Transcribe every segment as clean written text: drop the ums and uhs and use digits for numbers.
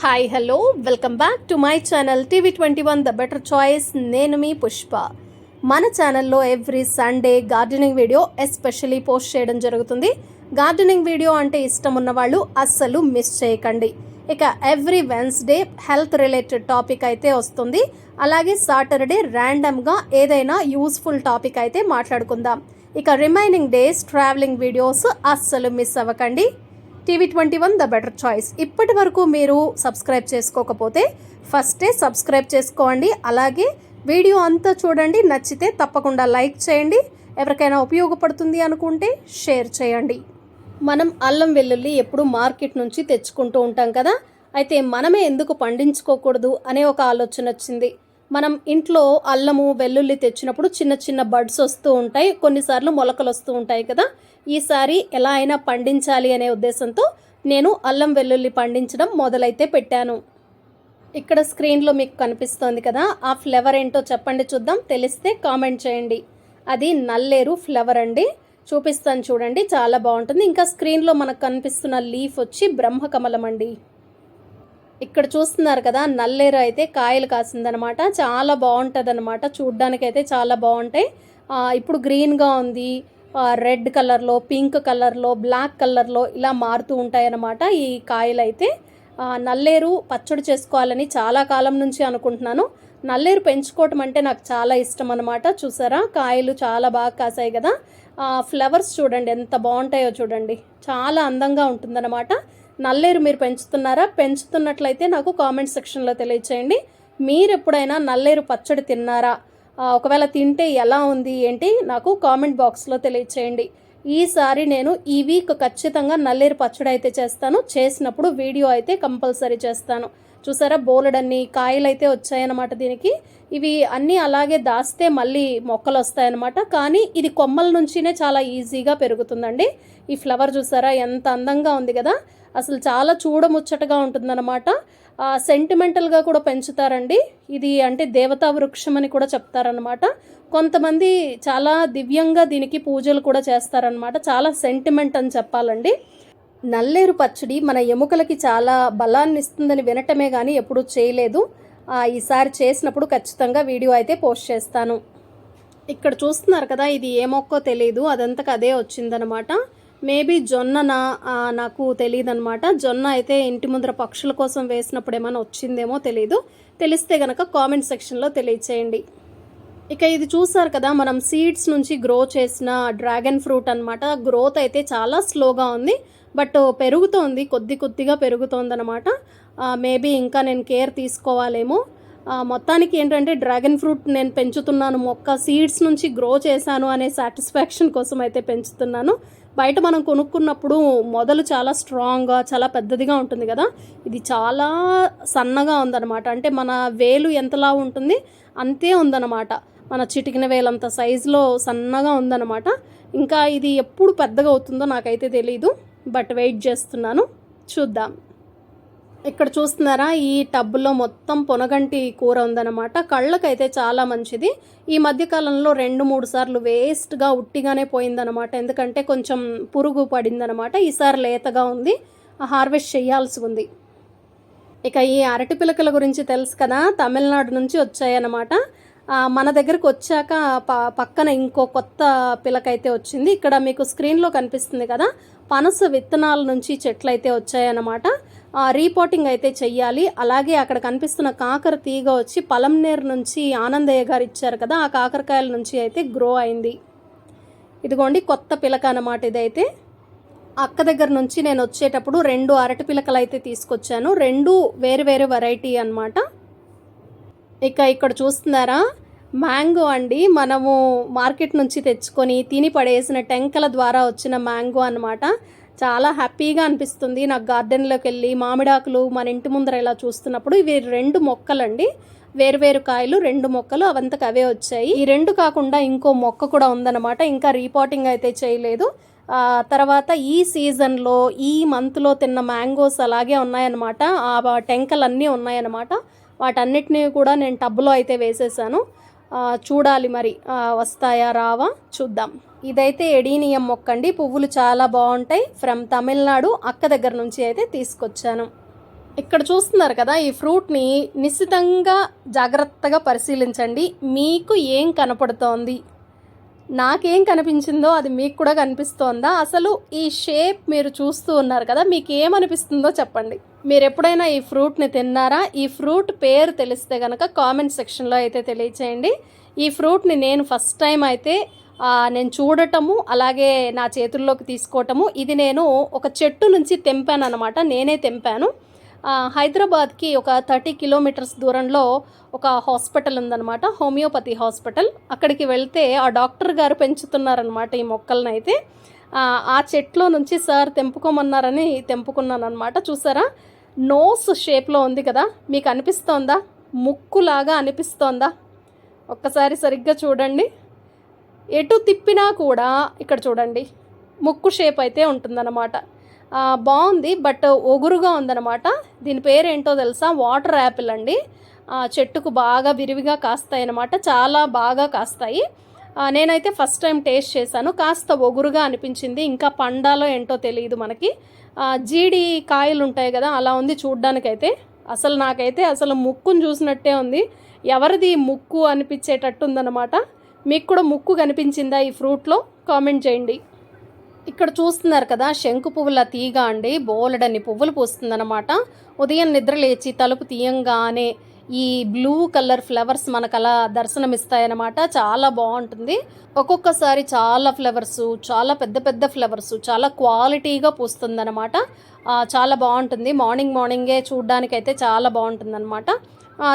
Hi hello welcome back to my channel TV21 the better choice. నేను మీ పుష్ప. మన ఛానల్లో every Sunday gardening video especially post చేయడం జరుగుతుంది. Gardening video అంటే ఇష్టం ఉన్న వాళ్ళు అస్సలు మిస్ చేయకండి. ఇక every Wednesday health related topic అయితే వస్తుంది. అలాగే సాటర్డే ర్యాండమ్గా ఏదైనా యూస్ఫుల్ టాపిక్ అయితే మాట్లాడుకుందాం. ఇక రిమైనింగ్ డేస్ ట్రావెలింగ్ వీడియోస్ అస్సలు మిస్ అవ్వకండి. TV21 the better choice. ఇప్పటి వరకు మీరు సబ్స్క్రైబ్ చేసుకోకపోతే ఫస్టే సబ్స్క్రైబ్ చేసుకోండి. అలాగే వీడియో అంతా చూడండి, నచ్చితే తప్పకుండా లైక్ చేయండి. ఎవరికైనా ఉపయోగపడుతుంది అనుకుంటే షేర్ చేయండి. మనం అల్లం వెల్లుల్లి ఎప్పుడు మార్కెట్ నుంచి తెచ్చుకుంటూ ఉంటాం కదా, అయితే మనమే ఎందుకు పండించుకోకూడదు అనే ఒక ఆలోచన వచ్చింది. మనం ఇంట్లో అల్లము వెల్లుల్లి తెచ్చినప్పుడు చిన్న చిన్న బడ్స్ వస్తూ ఉంటాయి, కొన్నిసార్లు మొలకలు వస్తూ ఉంటాయి కదా. ఈసారి ఎలా అయినా పండించాలి అనే ఉద్దేశంతో నేను అల్లం వెల్లుల్లి పండించడం మొదలైతే పెట్టాను. ఇక్కడ స్క్రీన్లో మీకు కనిపిస్తోంది కదా, ఆ ఫ్లేవర్ ఏంటో చెప్పండి చూద్దాం. తెలిస్తే కామెంట్ చేయండి. అది నల్లేరు ఫ్లేవర్ అండి, చూపిస్తాను చూడండి, చాలా బాగుంటుంది. ఇంకా స్క్రీన్లో మనకు కనిపిస్తున్న లీఫ్ వచ్చి బ్రహ్మకమలం అండి. ఇక్కడ చూస్తున్నారు కదా, నల్లేరు అయితే కాయలు కాసిందనమాట. చాలా బాగుంటుంది అనమాట, చూడ్డానికైతే చాలా బాగుంటాయి. ఇప్పుడు గ్రీన్గా ఉంది, రెడ్ కలర్లో, పింక్ కలర్లో, బ్లాక్ కలర్లో ఇలా మారుతూ ఉంటాయన్నమాట ఈ కాయలు అయితే. నల్లేరు పచ్చడి చేసుకోవాలని చాలా కాలం నుంచి అనుకుంటున్నాను. నల్లేరు పెంచుకోవటం అంటే నాకు చాలా ఇష్టం అనమాట. చూసారా, కాయలు చాలా బాగా కాసాయి కదా. ఫ్లవర్స్ చూడండి ఎంత బాగుంటాయో చూడండి, చాలా అందంగా ఉంటుందన్నమాట. నల్లేరు మీరు పెంచుతున్నారా? పెంచుతున్నట్లయితే నాకు కామెంట్ సెక్షన్లో తెలియచేయండి. మీరు ఎప్పుడైనా నల్లేరు పచ్చడి తిన్నారా? ఒకవేళ తింటే ఎలా ఉంది ఏంటి నాకు కామెంట్ బాక్స్లో తెలియచేయండి. ఈసారి నేను ఈ వీక్ ఖచ్చితంగా నల్లేరు పచ్చడి అయితే చేస్తాను. చేసినప్పుడు వీడియో అయితే కంపల్సరీ చేస్తాను. చూసారా, బోలెడన్ని కాయలు అయితే వచ్చాయన్నమాట దీనికి. ఇవి అన్నీ అలాగే దాస్తే మళ్ళీ మొక్కలు వస్తాయన్నమాట. కానీ ఇది కొమ్మల నుంచినే చాలా ఈజీగా పెరుగుతుందండి. ఈ ఫ్లవర్ చూసారా ఎంత అందంగా ఉంది కదా, అసలు చాలా చూడముచ్చటగా ఉంటుందన్నమాట. సెంటిమెంటల్గా కూడా పెంచుతారండి. ఇది అంటే దేవతా వృక్షం అని కూడా చెప్తారనమాట. కొంతమంది చాలా దివ్యంగా దీనికి పూజలు కూడా చేస్తారనమాట. చాలా సెంటిమెంట్ అని చెప్పాలండి. నల్లేరు పచ్చడి మన ఎముకలకి చాలా బలాన్ని ఇస్తుందని వినటమే కానీ ఎప్పుడూ చేయలేదు. ఈసారి చేసినప్పుడు ఖచ్చితంగా వీడియో అయితే పోస్ట్ చేస్తాను. ఇక్కడ చూస్తున్నారు కదా, ఇది ఏ మొక్కో తెలియదు, అదంతకు అదే వచ్చిందనమాట. మేబీ జొన్ననా నాకు తెలియదు అనమాట. జొన్న అయితే ఇంటి ముందర పక్షుల కోసం వేసినప్పుడు ఏమైనా వచ్చిందేమో తెలీదు. తెలిస్తే కనుక కామెంట్ సెక్షన్లో తెలియచేయండి. ఇక ఇది చూసారు కదా, మనం సీడ్స్ నుంచి గ్రో చేసిన డ్రాగన్ ఫ్రూట్ అనమాట. గ్రోత్ అయితే చాలా స్లోగా ఉంది, బట్ పెరుగుతోంది, కొద్ది కొద్దిగా పెరుగుతోందనమాట. మేబీ ఇంకా నేను కేర్ తీసుకోవాలేమో. మొత్తానికి ఏంటంటే డ్రాగన్ ఫ్రూట్ నేను పెంచుతున్నాను, మొక్క సీడ్స్ నుంచి గ్రో చేశాను అనే సాటిస్ఫాక్షన్ కోసం అయితే పెంచుతున్నాను. బయట మనం కొనుక్కున్నప్పుడు మొదలు చాలా స్ట్రాంగ్గా చాలా పెద్దదిగా ఉంటుంది కదా, ఇది చాలా సన్నగా ఉందన్నమాట. అంటే మన వేలు ఎంతలా ఉంటుంది అంతే ఉందన్నమాట, మన చిటికిన వేలంత సైజులో సన్నగా ఉందన్నమాట. ఇంకా ఇది ఎప్పుడు పెద్దగా అవుతుందో నాకైతే తెలీదు, బట్ వెయిట్ చేస్తున్నాను, చూద్దాం. ఇక్కడ చూస్తున్నారా, ఈ టబ్బులో మొత్తం పొనగంటి కూర ఉందన్నమాట. కళ్ళకైతే చాలా మంచిది. ఈ మధ్యకాలంలో 2-3 సార్లు వేస్ట్గా ఉట్టిగానే పోయిందనమాట, ఎందుకంటే కొంచెం పురుగు పడిందనమాట. ఈసారి లేతగా ఉంది, హార్వెస్ట్ చేయాల్సి ఉంది. ఇక ఈ అరటి పిలకల గురించి తెలుసు కదా, తమిళనాడు నుంచి వచ్చాయన్నమాట. మన దగ్గరకు వచ్చాక పక్కన ఇంకో కొత్త పిలక అయితే వచ్చింది. ఇక్కడ మీకు స్క్రీన్లో కనిపిస్తుంది కదా, పనస విత్తనాల నుంచి చెట్లు అయితే వచ్చాయన్నమాట. రీపోటింగ్ అయితే చెయ్యాలి. అలాగే అక్కడ కనిపిస్తున్న కాకర తీగ వచ్చి పలంనేరు నుంచి ఆనందయ్య గారు ఇచ్చారు కదా, ఆ కాకరకాయల నుంచి అయితే గ్రో అయింది. ఇదిగోండి కొత్త పిలక అన్నమాట ఇదైతే. అక్క దగ్గర నుంచి నేను వచ్చేటప్పుడు 2 అరటి పిలకలు అయితే తీసుకొచ్చాను, 2 వేరు వేరు వెరైటీ అన్నమాట. ఇక ఇక్కడ చూస్తున్నారా, మ్యాంగో అండి. మనము మార్కెట్ నుంచి తెచ్చుకొని తిని పడేసిన టెంకల ద్వారా వచ్చిన మ్యాంగో అన్నమాట. చాలా హ్యాపీగా అనిపిస్తుంది నాకు గార్డెన్లోకి వెళ్ళి మామిడాకులు మన ఇంటి ముందర ఇలా చూస్తున్నప్పుడు. ఇవి 2 మొక్కలండి, వేరువేరు కాయలు, 2 మొక్కలు అవంతకు అవే వచ్చాయి. ఈ 2 కాకుండా ఇంకో మొక్క కూడా ఉందన్నమాట, ఇంకా రీపోటింగ్ అయితే చేయలేదు. తర్వాత ఈ సీజన్లో ఈ మంత్లో తిన్న మ్యాంగోస్ అలాగే ఉన్నాయన్నమాట. ఆ టెంకలన్నీ ఉన్నాయన్నమాట. వాటన్నిటినీ కూడా నేను టబ్లో అయితే వేసేసాను. చూడాలి మరి వస్తాయా రావా చూద్దాం. ఇదైతే ఎడీనియం మొక్క అండి, పువ్వులు చాలా బాగుంటాయి. ఫ్రమ్ తమిళనాడు, అక్క దగ్గర నుంచి అయితే తీసుకొచ్చాను. ఇక్కడ చూస్తున్నారు కదా, ఈ ఫ్రూట్ని నిశితంగా జాగ్రత్తగా పరిశీలించండి. మీకు ఏం కనపడుతోంది, నాకేం కనిపించిందో అది మీకు కూడా కనిపిస్తోందా? అసలు ఈ షేప్ మీరు చూస్తూ ఉన్నారు కదా, మీకు ఏమనిపిస్తుందో చెప్పండి. మీరు ఎప్పుడైనా ఈ ఫ్రూట్ని తిన్నారా? ఈ ఫ్రూట్ పేరు తెలిస్తే కనుక కామెంట్ సెక్షన్లో అయితే తెలియచేయండి. ఈ ఫ్రూట్ని నేను ఫస్ట్ టైం అయితే నేను చూడటము, అలాగే నా చేతుల్లోకి తీసుకోవటము. ఇది నేను ఒక చెట్టు నుంచి తెంపాను అనమాట, నేనే తెంపాను. హైదరాబాద్కి ఒక 30 కిలోమీటర్స్ దూరంలో ఒక హాస్పిటల్ ఉందన్నమాట, హోమియోపతి హాస్పిటల్. అక్కడికి వెళ్తే ఆ డాక్టర్ గారు పెంచుతున్నారనమాట ఈ మొక్కలను. అయితే ఆ చెట్లో నుంచి సార్ తెంపుకోమన్నారని తెంపుకున్నాను అనమాట. చూసారా, నోస్ షేప్లో ఉంది కదా, మీకు అనిపిస్తోందా? ముక్కులాగా అనిపిస్తోందా? ఒక్కసారి సరిగ్గా చూడండి. ఎటు తిప్పినా కూడా ఇక్కడ చూడండి ముక్కు షేప్ అయితే ఉంటుందన్నమాట. బాగుంది, బట్ ఒగురుగా ఉందన్నమాట. దీని పేరేంటో తెలుసా? వాటర్ యాపిల్ అండి. చెట్టుకు బాగా విరివిగా కాస్తాయి అన్నమాట, చాలా బాగా కాస్తాయి. నేనైతే ఫస్ట్ టైం టేస్ట్ చేశాను, కాస్త ఒగురుగా అనిపించింది. ఇంకా పండాలో ఏంటో తెలియదు మనకి. జీడి కాయలు ఉంటాయి కదా, అలా ఉంది చూడ్డానికైతే. అసలు నాకైతే అసలు ముక్కును చూసినట్టే ఉంది, ఎవరిది ముక్కు అనిపించేటట్టు ఉందన్నమాట. మీకు కూడా ముక్కు కనిపించిందా ఈ ఫ్రూట్లో? కామెంట్ చేయండి. ఇక్కడ చూస్తున్నారు కదా, శంకు పువ్వుల తీగ అండి, బోలెడన్ని పువ్వులు పూస్తుందన్నమాట. ఉదయం నిద్ర లేచి తలుపు తీయంగానే ఈ బ్లూ కలర్ ఫ్లవర్స్ మనకు అలా దర్శనమిస్తాయన్నమాట. చాలా బాగుంటుంది. ఒక్కొక్కసారి చాలా ఫ్లవర్స్, చాలా పెద్ద పెద్ద ఫ్లవర్స్, చాలా క్వాలిటీగా పూస్తుందన్నమాట. చాలా బాగుంటుంది. మార్నింగే చూడ్డానికైతే చాలా బాగుంటుందన్నమాట.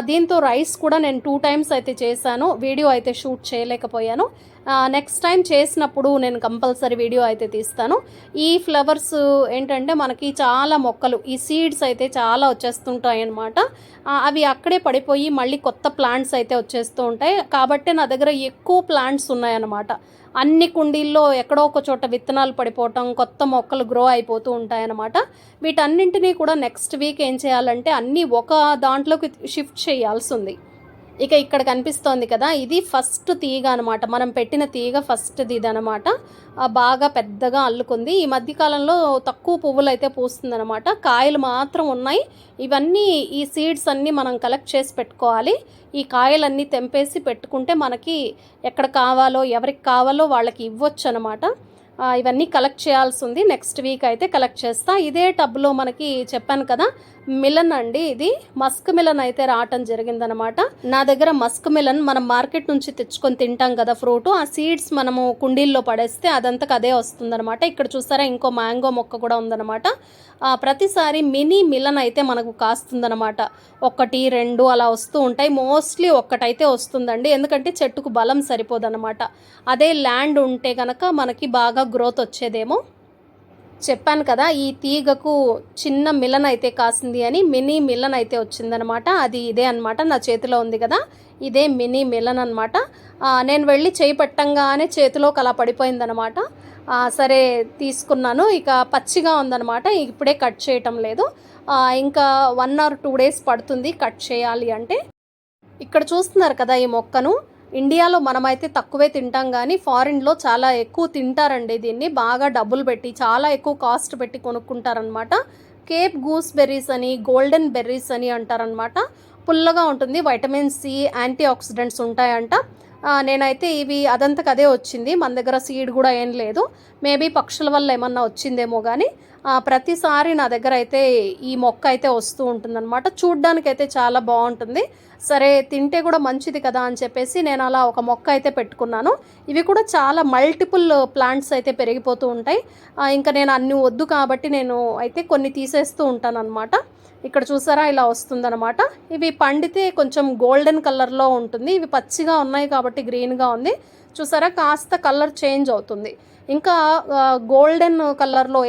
దీంతో రైస్ కూడా నేను 2 టైమ్స్ అయితే చేశాను, వీడియో అయితే షూట్ చేయలేకపోయాను. నెక్స్ట్ టైం చేసినప్పుడు నేను కంపల్సరీ వీడియో అయితే తీస్తాను. ఈ ఫ్లవర్స్ ఏంటంటే మనకి చాలా మొక్కలు, ఈ సీడ్స్ అయితే చాలా వచ్చేస్తుంటాయి అన్నమాట. అవి అక్కడే పడిపోయి మళ్ళీ కొత్త ప్లాంట్స్ అయితే వచ్చేస్తూ ఉంటాయి. కాబట్టి నా దగ్గర ఎక్కువ ప్లాంట్స్ ఉన్నాయన్నమాట. అన్ని కుండీల్లో ఎక్కడో ఒక చోట విత్తనాలు పడిపోవటం, కొత్త మొక్కలు గ్రో అయిపోతూ ఉంటాయన్నమాట. వీటన్నింటినీ కూడా నెక్స్ట్ వీక్ ఏం చేయాలంటే అన్నీ ఒక దాంట్లోకి షిఫ్ట్ చేయాల్సి ఉంది. ఇక ఇక్కడ కనిపిస్తోంది కదా, ఇది ఫస్ట్ తీగ అనమాట, మనం పెట్టిన తీగ ఫస్ట్ది ఇదనమాట. బాగా పెద్దగా అల్లుకుంది. ఈ మధ్యకాలంలో తక్కువ పువ్వులు అయితే పూస్తుందనమాట, కాయలు మాత్రం ఉన్నాయి. ఇవన్నీ ఈ సీడ్స్ అన్నీ మనం కలెక్ట్ చేసి పెట్టుకోవాలి. ఈ కాయలన్నీ తెంపేసి పెట్టుకుంటే మనకి ఎక్కడ కావాలో, ఎవరికి కావాలో వాళ్ళకి ఇవ్వచ్చు అనమాట. ఇవన్నీ కలెక్ట్ చేయాల్సి ఉంది. నెక్స్ట్ వీక్ అయితే కలెక్ట్ చేస్తా. ఇదే టబ్లో మనకి చెప్పాను కదా మిలన్ అండి, ఇది మస్క్ మిలన్ అయితే రావటం జరిగిందనమాట. నా దగ్గర మస్క్ మిలన్ మనం మార్కెట్ నుంచి తెచ్చుకొని తింటాం కదా ఫ్రూట్, ఆ సీడ్స్ మనము కుండీల్లో పడేస్తే అదంతకు అదే వస్తుందనమాట. ఇక్కడ చూసారా ఇంకో మ్యాంగో మొక్క కూడా ఉందన్నమాట. ప్రతిసారి మినీ మిలన్ అయితే మనకు కాస్తుందనమాట. 1, 2 అలా వస్తూ ఉంటాయి. మోస్ట్లీ ఒక్కటైతే వస్తుందండి, ఎందుకంటే చెట్టుకు బలం సరిపోదన్నమాట. అదే ల్యాండ్ ఉంటే కనుక మనకి బాగా గ్రోత్ వచ్చేదేమో. చెప్పాను కదా ఈ తీగకు చిన్న మిలన్ అయితే కాసింది అని, మినీ మిలన్ అయితే వచ్చిందనమాట. అది ఇదే అనమాట, నా చేతిలో ఉంది కదా, ఇదే మినీ మిలన్ అనమాట. నేను వెళ్ళి చేయి పెట్టంగానే చేతిలోకి అలా పడిపోయిందనమాట. సరే తీసుకున్నాను. ఇక పచ్చిగా ఉందనమాట, ఇప్పుడే కట్ చేయటం లేదు. ఇంకా 1 or 2 days పడుతుంది కట్ చేయాలి అంటే. ఇక్కడ చూస్తున్నారు కదా ఈ మొక్కను, ఇండియాలో మనమైతే తక్కువే తింటాం కానీ ఫారిన్లో చాలా ఎక్కువ తింటారండి దీన్ని. బాగా డబ్బులు పెట్టి, చాలా ఎక్కువ కాస్ట్ పెట్టి కొనుక్కుంటారనమాట. కేప్ గూస్ బెర్రీస్ అని, గోల్డెన్ బెర్రీస్ అని అంటారనమాట. పుల్లగా ఉంటుంది, వైటమిన్ సి, యాంటీ ఆక్సిడెంట్స్ ఉంటాయంట. నేనైతే ఇవి అదంతకు అదే వచ్చింది, మన దగ్గర సీడ్ కూడా ఏం లేదు. మేబీ పక్షుల వల్ల ఏమన్నా వచ్చిందేమో కానీ ప్రతిసారి నా దగ్గర అయితే ఈ మొక్క అయితే వస్తూ ఉంటుందన్నమాట. చూడ్డానికైతే చాలా బాగుంటుంది. సరే తింటే కూడా మంచిది కదా అని చెప్పేసి నేను అలా ఒక మొక్క అయితే పెట్టుకున్నాను. ఇవి కూడా చాలా మల్టిపుల్ ప్లాంట్స్ అయితే పెరిగిపోతూ ఉంటాయి. ఇంకా నేను అన్ని వద్దు కాబట్టి నేను అయితే కొన్ని తీసేస్తూ ఉంటాను అనమాట. ఇక్కడ చూసారా ఇలా వస్తుందన్నమాట. ఇవి పండితే కొంచెం గోల్డెన్ కలర్లో ఉంటుంది, ఇవి పచ్చిగా ఉన్నాయి కాబట్టి గ్రీన్గా ఉంది. చూసారా కాస్త కలర్ చేంజ్ అవుతుంది, ఇంకా గోల్డెన్ కలర్లో,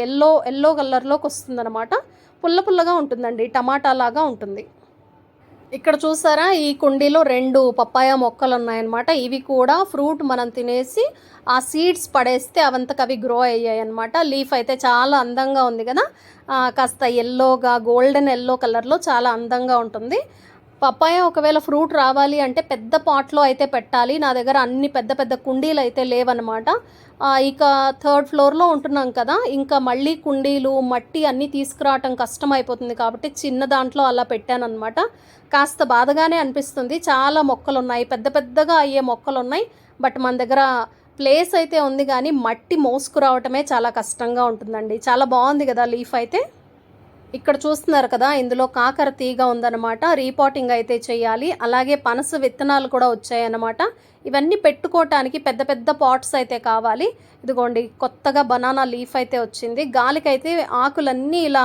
ఎల్లో కలర్లోకి వస్తుందన్నమాట. పుల్లగా ఉంటుందండి, టమాటా లాగా ఉంటుంది. ఇక్కడ చూసారా ఈ కుండీలో 2 పప్పాయ మొక్కలు ఉన్నాయన్నమాట. ఇవి కూడా ఫ్రూట్ మనం తినేసి ఆ సీడ్స్ పడేస్తే అవంతకు అవి గ్రో అయ్యాయి అనమాట. లీఫ్ అయితే చాలా అందంగా ఉంది కదా, కాస్త ఎల్లోగా, గోల్డెన్ ఎల్లో కలర్లో చాలా అందంగా ఉంటుంది. పప్పాయ ఒకవేళ ఫ్రూట్ రావాలి అంటే పెద్ద పాట్లో అయితే పెట్టాలి. నా దగ్గర అన్ని పెద్ద పెద్ద కుండీలు అయితే లేవన్నమాట. ఇక 3rd ఫ్లోర్లో ఉంటున్నాం కదా, ఇంకా మళ్ళీ కుండీలు మట్టి అన్నీ తీసుకురావటం కష్టమైపోతుంది కాబట్టి చిన్న దాంట్లో అలా పెట్టానన్నమాట. కాస్త బాధగానే అనిపిస్తుంది. చాలా మొక్కలు ఉన్నాయి, పెద్ద పెద్దగా అయ్యే మొక్కలు ఉన్నాయి. బట్ మన దగ్గర ప్లేస్ అయితే ఉంది కానీ మట్టి మోసుకురావటమే చాలా కష్టంగా ఉంటుందండి. చాలా బాగుంది కదా లీఫ్ అయితే. ఇక్కడ చూస్తున్నారు కదా, ఇందులో కాకర తీగ ఉందన్నమాట. రీపాటింగ్ అయితే చేయాలి. అలాగే పనస విత్తనాలు కూడా వచ్చాయన్నమాట. ఇవన్నీ పెట్టుకోవటానికి పెద్ద పెద్ద పాట్స్ అయితే కావాలి. ఇదిగోండి, కొత్తగా బనానా లీఫ్ అయితే వచ్చింది. గాలికైతే ఆకులన్నీ ఇలా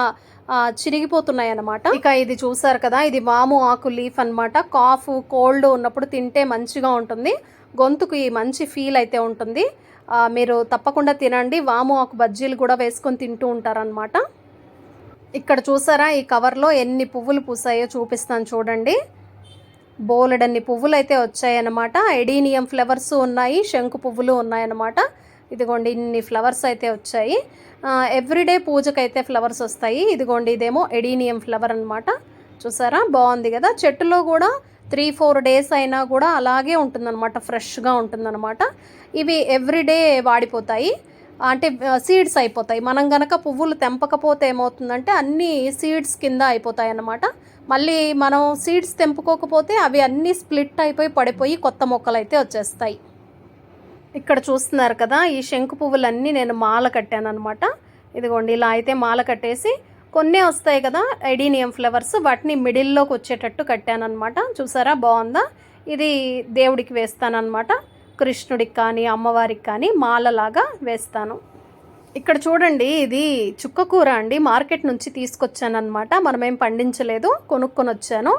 చిరిగిపోతున్నాయి అన్నమాట. ఇక ఇది చూసారు కదా, ఇది వాము ఆకు లీఫ్ అన్నమాట. కాఫ్ కోల్డ్ ఉన్నప్పుడు తింటే మంచిగా ఉంటుంది, గొంతుకు ఈ మంచి ఫీల్ అయితే ఉంటుంది. మీరు తప్పకుండా తినండి. వాము ఆకు బజ్జీలు కూడా వేసుకొని తింటూ ఉంటారనమాట. ఇక్కడ చూసారా, ఈ కవర్లో ఎన్ని పువ్వులు పూసాయో చూపిస్తాను చూడండి. బోలెడన్ని పువ్వులు అయితే వచ్చాయన్నమాట. ఎడీనియం ఫ్లవర్స్ ఉన్నాయి, శంకు పువ్వులు ఉన్నాయన్నమాట. ఇదిగోండి, ఇన్ని ఫ్లవర్స్ అయితే వచ్చాయి. ఎవ్రీడే పూజకైతే ఫ్లవర్స్ వస్తాయి. ఇదిగోండి, ఇదేమో ఎడీనియం ఫ్లవర్ అనమాట. చూసారా, బాగుంది కదా. చెట్టులో కూడా 3-4 డేస్ అయినా కూడా అలాగే ఉంటుందన్నమాట, ఫ్రెష్గా ఉంటుందన్నమాట. ఇవి ఎవ్రీడే వాడిపోతాయి, అంటే సీడ్స్ అయిపోతాయి. మనం గనక పువ్వులు తెంపకపోతే ఏమవుతుందంటే అన్నీ సీడ్స్ కింద అయిపోతాయి అన్నమాట. మళ్ళీ మనం సీడ్స్ తెంపుకోకపోతే అవి అన్నీ స్ప్లిట్ అయిపోయి పడిపోయి కొత్త మొక్కలు అయితే వచ్చేస్తాయి. ఇక్కడ చూస్తున్నారు కదా, ఈ శంకు పువ్వులన్నీ నేను మాల కట్టాను అనమాట. ఇదిగోండి, ఇలా అయితే మాల కట్టేసి కొన్నే వస్తాయి కదా ఎడీనియం ఫ్లవర్స్, వాటిని మిడిల్లోకి వచ్చేటట్టు కట్టాను అనమాట. చూసారా, బాగుందా. ఇది దేవుడికి వేస్తానన్నమాట. కృష్ణుడికి కానీ అమ్మవారికి కానీ మాలలాగా వేస్తాను. ఇక్కడ చూడండి, ఇది చుక్కకూర అండి. మార్కెట్ నుంచి తీసుకొచ్చాను అనమాట. మనమేం పండించలేదు, కొనుక్కొని వచ్చాను.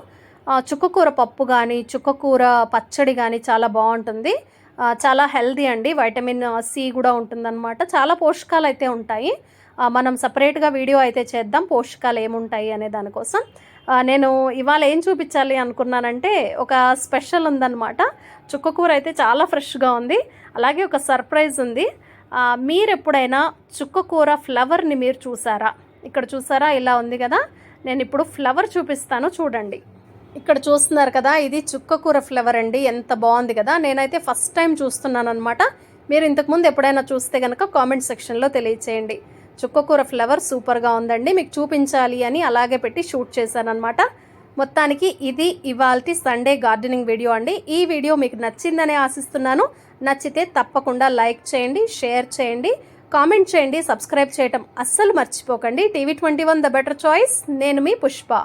చుక్కకూర పప్పు కానీ చుక్కకూర పచ్చడి కానీ చాలా బాగుంటుంది. చాలా హెల్దీ అండి. వైటమిన్ సి కూడా ఉంటుందన్నమాట. చాలా పోషకాలు అయితే ఉంటాయి. మనం సపరేట్గా వీడియో అయితే చేద్దాం, పోషకాలు ఏముంటాయి అనే దానికోసం. నేను ఇవాళ ఏం చూపించాలి అనుకున్నానంటే, ఒక స్పెషల్ ఉందన్నమాట. చుక్కకూర అయితే చాలా ఫ్రెష్గా ఉంది. అలాగే ఒక సర్ప్రైజ్ ఉంది. మీరు ఎప్పుడైనా చుక్కకూర ఫ్లవర్ని మీరు చూసారా? ఇక్కడ చూసారా, ఇలా ఉంది కదా. నేను ఇప్పుడు ఫ్లవర్ చూపిస్తాను చూడండి. ఇక్కడ చూస్తున్నారు కదా, ఇది చుక్కకూర ఫ్లవర్ అండి. ఎంత బాగుంది కదా. నేనైతే ఫస్ట్ టైం చూస్తున్నాను అనమాట. మీరు ఇంతకుముందు ఎప్పుడైనా చూస్తే కనుక కామెంట్ సెక్షన్లో తెలియచేయండి. చుక్కకూర ఫ్లవర్ సూపర్గా ఉందండి. మీకు చూపించాలి అని అలాగే పెట్టి షూట్ చేశాను అనమాట. మొత్తానికి ఇది ఇవాల్టి సండే గార్డెనింగ్ వీడియో అండి. ఈ వీడియో మీకు నచ్చిందని ఆశిస్తున్నాను. నచ్చితే తప్పకుండా లైక్ చేయండి, షేర్ చేయండి, కామెంట్ చేయండి, సబ్స్క్రైబ్ చేయటం అస్సలు మర్చిపోకండి. TV 21 the better choice. నేను మీ పుష్ప.